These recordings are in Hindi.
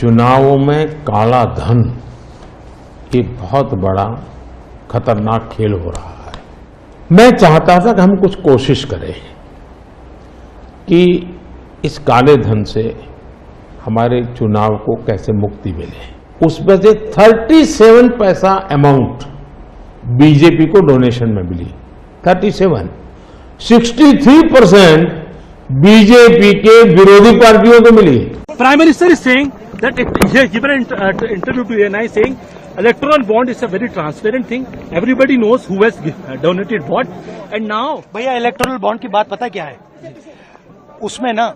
चुनावों में काला धन एक बहुत बड़ा खतरनाक खेल हो रहा है। मैं चाहता था कि हम कुछ कोशिश करें कि इस काले धन से हमारे चुनाव को कैसे मुक्ति मिले। उसमें से 37 पैसा अमाउंट बीजेपी को डोनेशन में मिली। 63% बीजेपी के विरोधी पार्टियों को मिली। Prime Minister is saying that he has given an interview to ANI saying electoral bond is a very transparent thing. Everybody knows who has donated what. And now भैया इलेक्टोरल बॉन्ड की बात पता क्या है? उसमें ना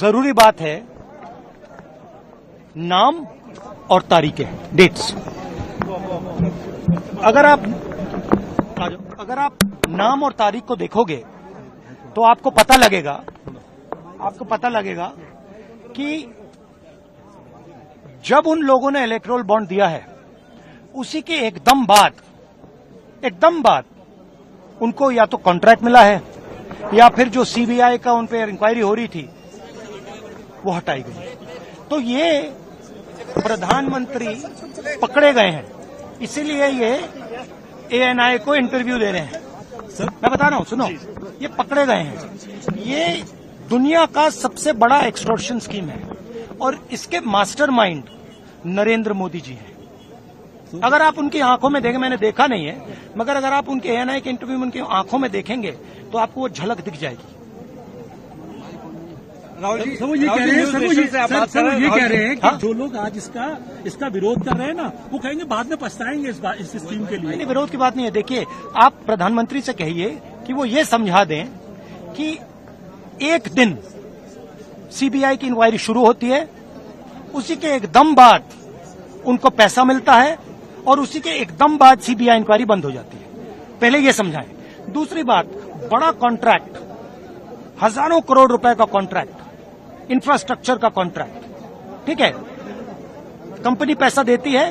जरूरी बात है नाम और तारीखें, डेट्स। अगर आप नाम और तारीख को देखोगे तो आपको पता लगेगा कि जब उन लोगों ने इलेक्टोरल बॉन्ड दिया है उसी के एकदम बाद उनको या तो कॉन्ट्रैक्ट मिला है या फिर जो सीबीआई का उन पे इंक्वायरी हो रही थी वो हटाई गई। तो ये प्रधानमंत्री पकड़े गए हैं, इसीलिए ये एएनआई को इंटरव्यू दे रहे हैं। मैं बता रहा हूं, सुनो, ये पकड़े गए हैं। ये दुनिया का सबसे बड़ा एक्सटॉर्शन स्कीम है और इसके मास्टरमाइंड नरेंद्र मोदी जी हैं। अगर आप उनकी आंखों में देखें, मैंने देखा नहीं है, मगर अगर आप उनके एएनआई के इंटरव्यू में उनकी आंखों में देखेंगे तो आपको वो झलक दिख जाएगी। राहुल जी, वो ये कह रहे हैं कि जो लोग आज इसका विरोध कर रहे हैं ना, वो कहेंगे बाद में पछताएंगे इस स्कीम के लिए। नहीं, विरोध की बात नहीं है। देखिए, आप प्रधानमंत्री से कहिए कि वो ये समझा दें कि एक दिन सीबीआई की इंक्वायरी शुरू होती है, उसी के एकदम बाद उनको पैसा मिलता है और उसी के एकदम बाद सीबीआई इंक्वायरी बंद हो जाती है। पहले ये समझाएं। दूसरी बात, बड़ा कॉन्ट्रैक्ट, हजारों करोड़ रुपए का कॉन्ट्रैक्ट, इंफ्रास्ट्रक्चर का कॉन्ट्रैक्ट, ठीक है, कंपनी पैसा देती है,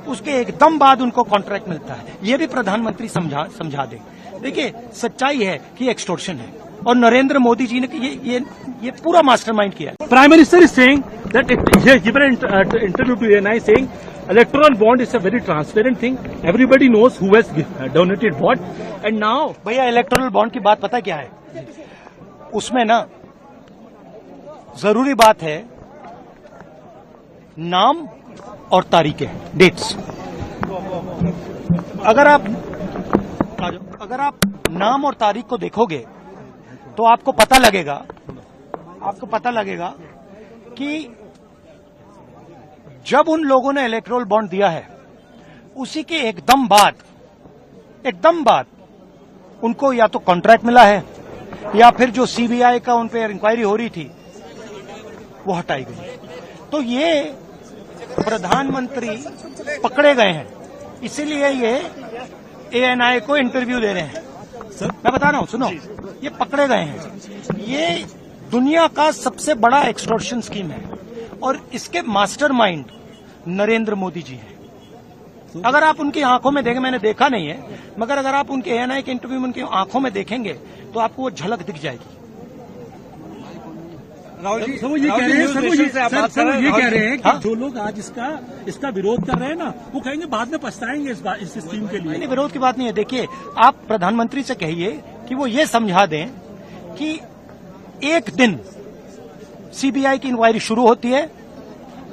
उसके एकदम बाद उनको कॉन्ट्रैक्ट मिलता है। ये भी प्रधानमंत्री समझा दें। देखिए, सच्चाई है कि एक्सटॉर्शन है और नरेंद्र मोदी जी ने ये पूरा मास्टरमाइंड किया है। Prime Minister is saying that he has given an interview to ANI saying electoral bond is a very transparent thing. Everybody knows who has donated what. And now भैया इलेक्टोरल बॉन्ड की बात पता क्या है? उसमें ना जरूरी बात है नाम और तारीखें, डेट्स। अगर आप नाम और तारीख को देखोगे तो आपको पता लगेगा कि जब उन लोगों ने इलेक्टोरल बॉन्ड दिया है उसी के एकदम बाद उनको या तो कॉन्ट्रैक्ट मिला है या फिर जो सीबीआई का उन पे इंक्वायरी हो रही थी वो हटाई गई। तो ये प्रधानमंत्री पकड़े गए हैं, इसीलिए ये एएनआई को इंटरव्यू दे रहे हैं। मैं बता रहा हूं, सुनो, ये पकड़े गए हैं। ये दुनिया का सबसे बड़ा एक्सटॉर्शन स्कीम है और इसके मास्टरमाइंड नरेंद्र मोदी जी हैं। अगर आप उनकी आंखों में देखें, मैंने देखा नहीं है, मगर अगर आप उनके एएनआई के इंटरव्यू में उनकी आंखों में देखेंगे तो आपको वो झलक दिख जाएगी। राहुल जी, वो ये कह रहे हैं कि जो लोग आज इसका विरोध कर रहे हैं ना, वो कहेंगे बाद में पछताएंगे इस स्कीम के लिए। नहीं, विरोध की बात नहीं है। देखिए, आप प्रधानमंत्री से कहिए कि वो ये समझा दें कि एक दिन सीबीआई की इंक्वायरी शुरू होती है,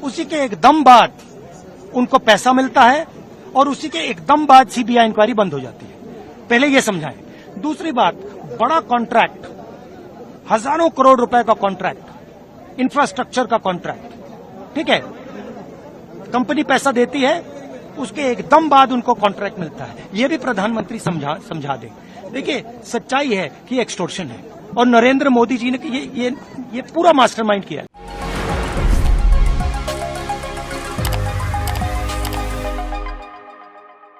उसी के एकदम बाद उनको पैसा मिलता है और उसी के एकदम बाद सीबीआई इंक्वायरी बंद हो जाती है। पहले ये समझाएं। दूसरी बात, बड़ा कॉन्ट्रैक्ट, हजारों करोड़ रुपए का कॉन्ट्रैक्ट, इंफ्रास्ट्रक्चर का कॉन्ट्रैक्ट, ठीक है, कंपनी पैसा देती है, उसके एकदम बाद उनको कॉन्ट्रैक्ट मिलता है। ये भी प्रधानमंत्री समझा दें। देखिए, सच्चाई है कि एक्सटॉर्शन है और नरेंद्र मोदी जी ने ये पूरा मास्टरमाइंड किया है।